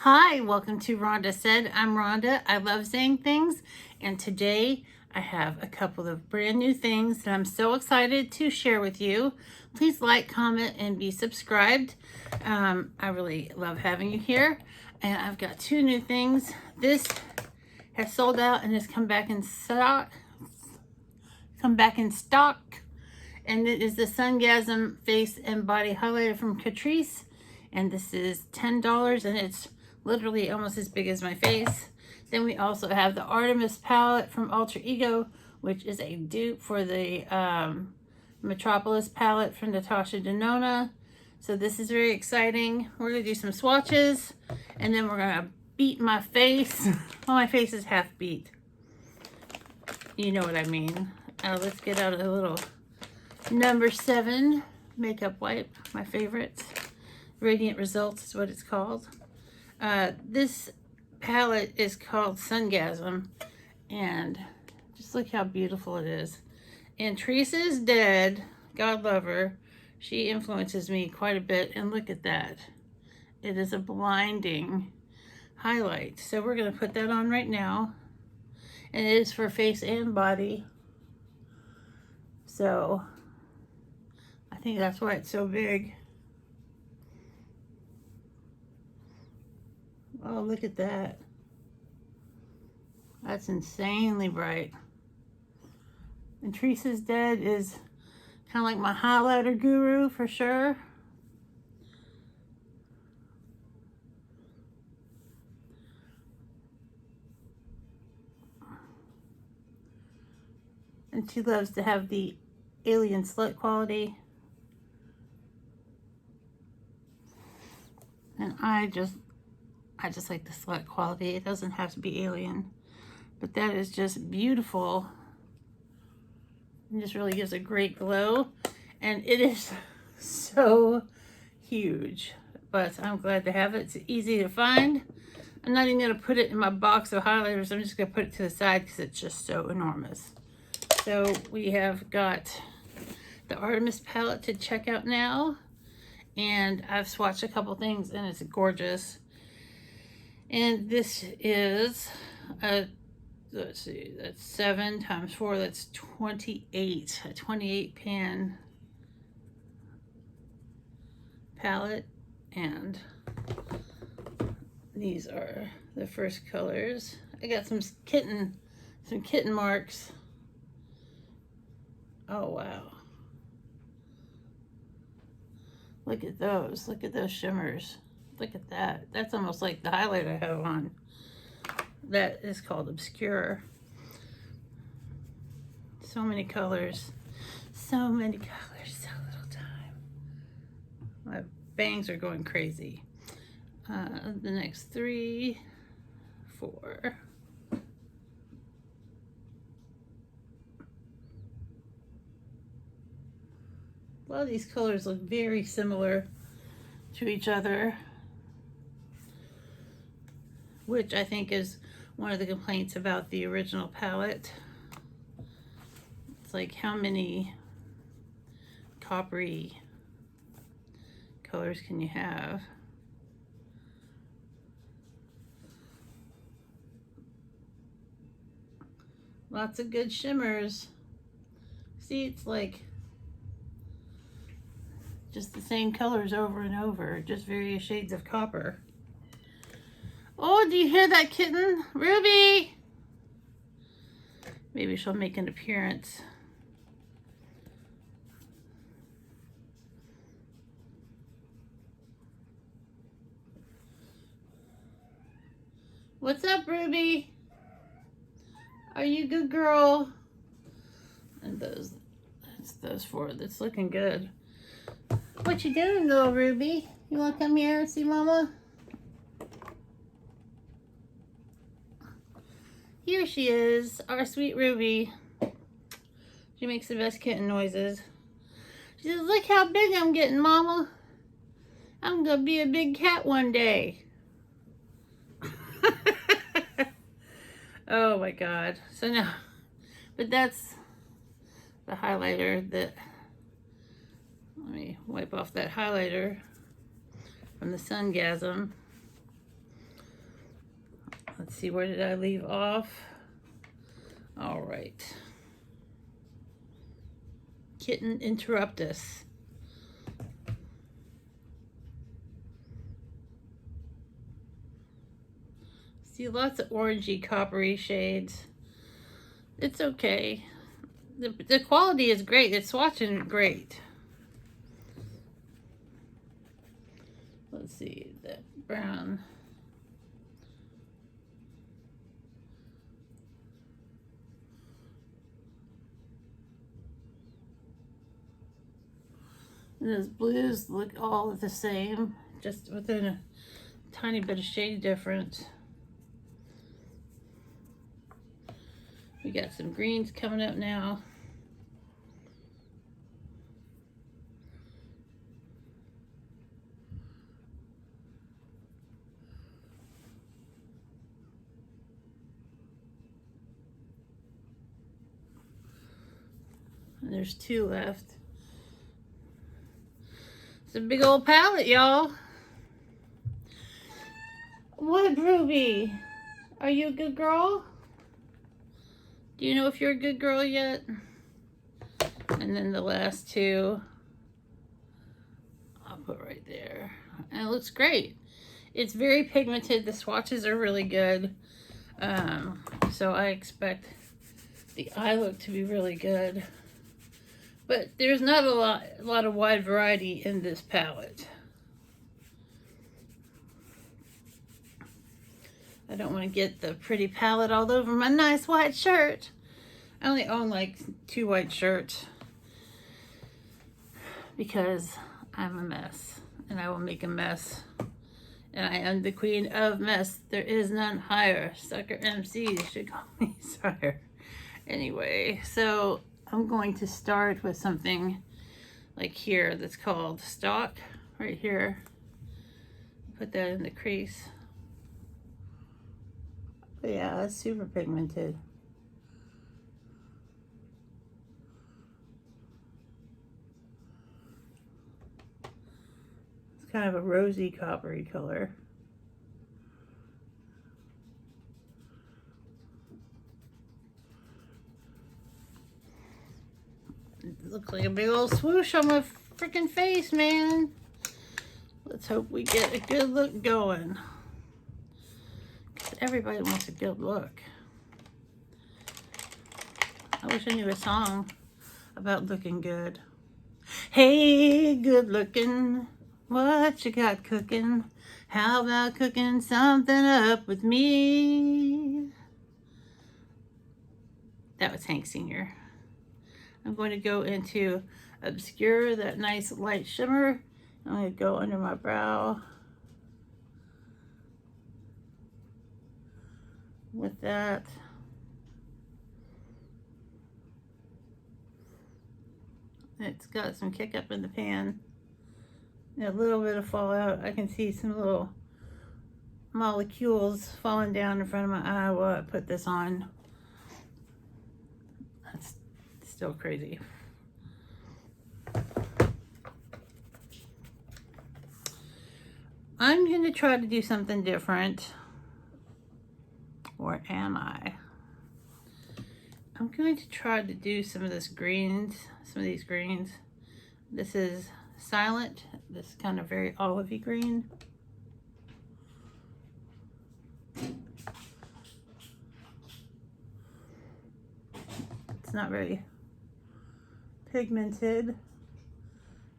Hi, welcome to Rhonda Said. I'm Rhonda. I love saying things, and today I have a couple of brand new things that I'm so excited to share with you. Please like, comment, and be subscribed. I really love having you here, and I've got two new things. This has sold out and has come back in stock. And it is the Sungasm Face and Body Highlighter from Catrice, and this is $10, and it's literally almost as big as my face. Then we also have the Artemis palette from Alter Ego, which is a dupe for the Metropolis palette from Natasha Denona. So this is very exciting. We're going to do some swatches, and then we're going to beat my face. Well, my face is half beat. You know what I mean. Let's get out a little number 7 makeup wipe, my favorite. Radiant Results is what it's called. This palette is called Sungasm, and just look how beautiful it is. And Teresa's dead, God love her. She influences me quite a bit, and look at that. It is a blinding highlight. So we're going to put that on right now, and it is for face and body. So I think that's why it's so big. Oh, look at that. That's insanely bright. And Teresa's Dead is kind of like my highlighter guru for sure. And she loves to have the alien slut quality. And I just like the slut quality. It doesn't have to be alien, but that is just beautiful. It just really gives a great glow, and it is so huge, but I'm glad to have it. It's easy to find. I'm not even going to put it in my box of highlighters. I'm just going to put it to the side because it's just so enormous. So we have got the Artemis palette to check out now, and I've swatched a couple things, and it's gorgeous. And this is let's see, that's 7 times 4, that's 28, a 28 pan palette. And these are the first colors. I got some kitten marks. Oh wow. Look at those shimmers. Look at that. That's almost like the highlight I have on. That is called Obscure. So many colors. So many colors. So little time. My bangs are going crazy. The next 3, 4. A lot of these colors look very similar to each other, which I think is one of the complaints about the original palette. It's like, how many coppery colors can you have? Lots of good shimmers. See, it's like just the same colors over and over, just various shades of copper. Oh, do you hear that kitten? Ruby! Maybe she'll make an appearance. What's up, Ruby? Are you a good girl? And that's those 4. That's looking good. What you doing, little Ruby? You want to come here and see Mama? Here she is, our sweet Ruby. She makes the best kitten noises. She says, look how big I'm getting, Mama. I'm going to be a big cat one day. Oh my God. So now, but that's the highlighter that, let me wipe off that highlighter from the Sungasm. Let's see, where did I leave off? All right. Kitten interrupt us. See, lots of orangey, coppery shades. It's okay. The quality is great. It's swatching great. Let's see, that brown. And those blues look all the same, just within a tiny bit of shade difference. We got some greens coming up now. And there's 2 left. It's a big old palette, y'all. What, Ruby? Are you a good girl? Do you know if you're a good girl yet? And then the last 2, I'll put right there. And it looks great. It's very pigmented. The swatches are really good. So I expect the eye look to be really good. But there's not a lot of wide variety in this palette. I don't want to get the pretty palette all over my nice white shirt. I only own like 2 white shirts because I'm a mess and I will make a mess. And I am the queen of mess. There is none higher. Sucker MCs should call me sire. Anyway, so I'm going to start with something like here that's called Stock, right here. Put that in the crease. But yeah, it's super pigmented. It's kind of a rosy coppery color. It looks like a big old swoosh on my freaking face, man. Let's hope we get a good look going. Because everybody wants a good look. I wish I knew a song about looking good. Hey, good looking, what you got cooking? How about cooking something up with me? That was Hank Sr. I'm going to go into Obscure, that nice light shimmer. I'm going to go under my brow with that. It's got some kick up in the pan. And a little bit of fallout. I can see some little molecules falling down in front of my eye while I put this on. That's still crazy. I'm going to try to do something different. Or am I? I'm going to try to do some of these greens. This is Silent. This is kind of very olivey green. It's not very pigmented.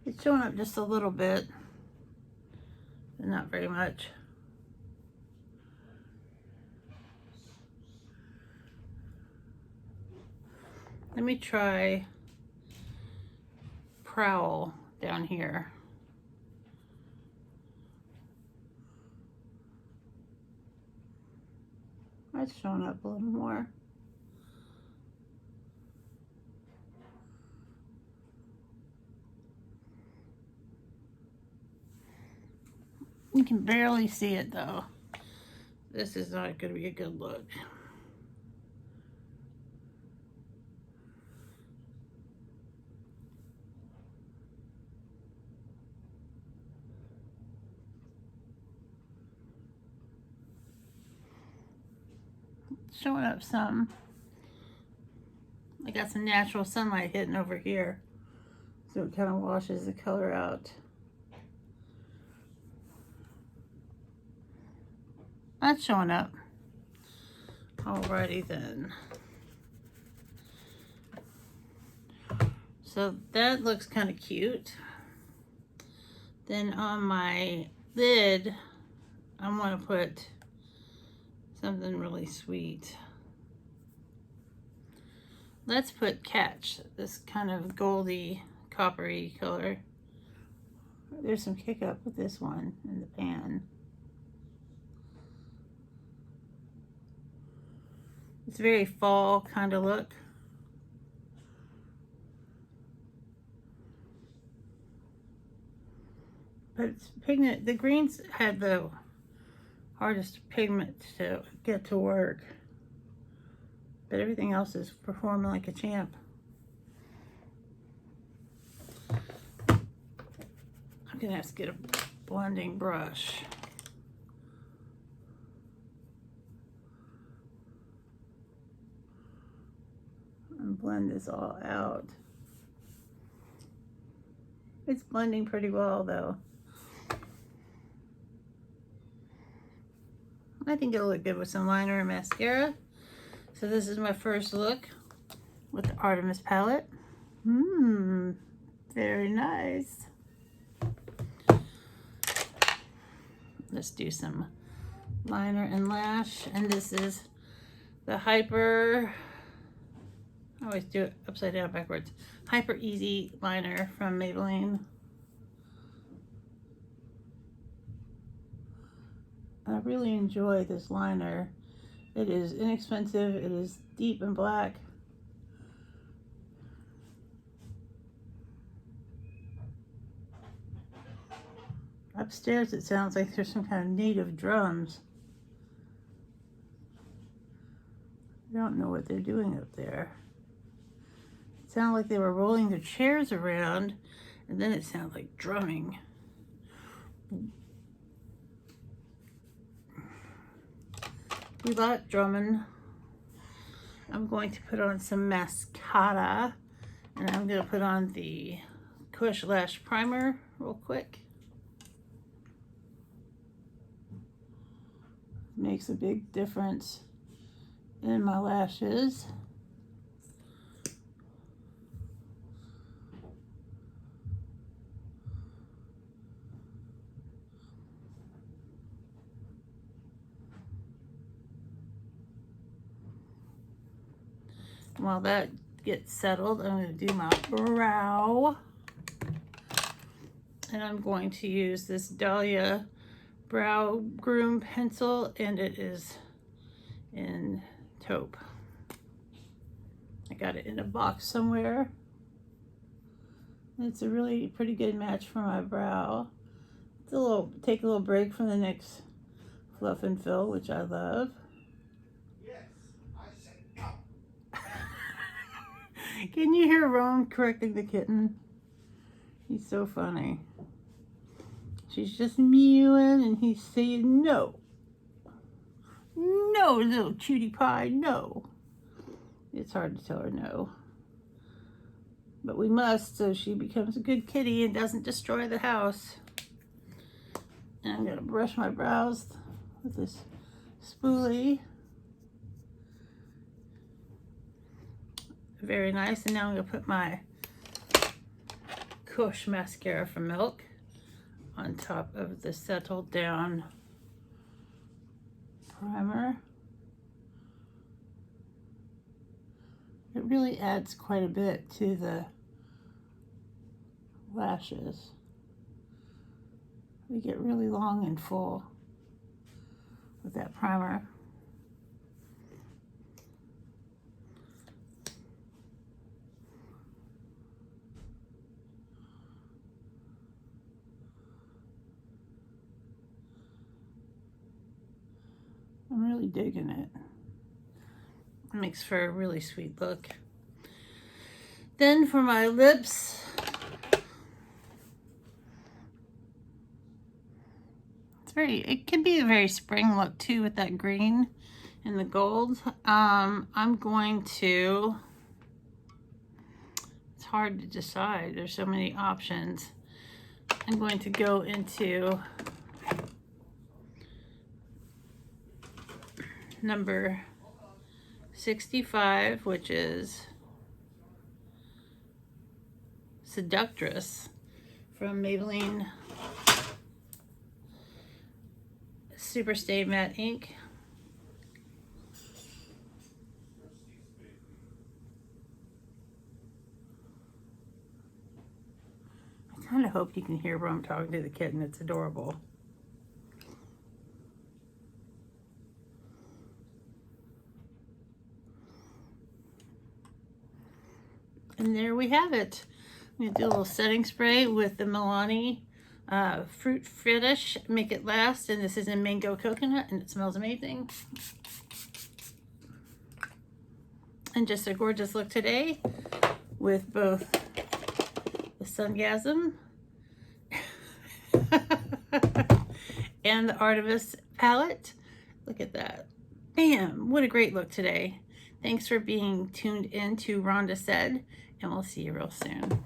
It's showing up just a little bit, but not very much. Let me try Prowl down here. That's showing up a little more. You can barely see it though. This is not going to be a good look. showing up some. I got some natural sunlight hitting over here, so it kind of washes the color out. That's showing up. Alrighty then. So that looks kind of cute. Then on my lid, I want to put something really sweet. Let's put Catch, this kind of goldy, coppery color. There's some kick up with this one in the pan. It's very fall kind of look. But it's pigment, the greens had the hardest pigment to get to work. But everything else is performing like a champ. I'm gonna have to get a blending brush. And blend this all out. It's blending pretty well though. I think it'll look good with some liner and mascara. So this is my first look with the Artemis palette. Very nice. Let's do some liner and lash. And this is the Hyper, I always do it upside down backwards. Hyper Easy liner from Maybelline. I really enjoy this liner. It is inexpensive, it is deep and black. Upstairs it sounds like there's some kind of native drums. I don't know what they're doing up there. It sounded like they were rolling their chairs around, and then it sounded like drumming. We like drumming. I'm going to put on some mascara, and I'm going to put on the Kush Lash Primer real quick. Makes a big difference in my lashes. While that gets settled, I'm going to do my brow. And I'm going to use this Dahlia Brow Groom pencil, and it is in taupe. I got it in a box somewhere. It's a really pretty good match for my brow. It's a little, take a little break from the NYX Fluff and Fill, which I love. Can you hear Ron correcting the kitten? He's so funny. She's just mewing and he's saying no. No, little cutie pie, no. It's hard to tell her no. But we must, so she becomes a good kitty and doesn't destroy the house. And I'm going to brush my brows with this spoolie. Very nice. And now I'm going to put my Kush mascara from Milk on top of the settled down primer. It really adds quite a bit to the lashes. They get really long and full with that primer. I'm really digging it. It makes for a really sweet look. Then for my lips, it can be a very spring look too with that green in the gold. I'm going to, it's hard to decide. There's so many options. I'm going to go into number 65, which is Seductress from Maybelline Super Stay Matte Ink. I kind of hope you can hear where I'm talking to the kitten. It's adorable. And there we have it. I'm going to do a little setting spray with the Milani Fruit Fetish, Make It Last, and this is in Mango Coconut, and it smells amazing. And just a gorgeous look today with both the Sungasm and the Artemis palette. Look at that. Bam! What a great look today. Thanks for being tuned in to Rhonda Said, and we'll see you real soon.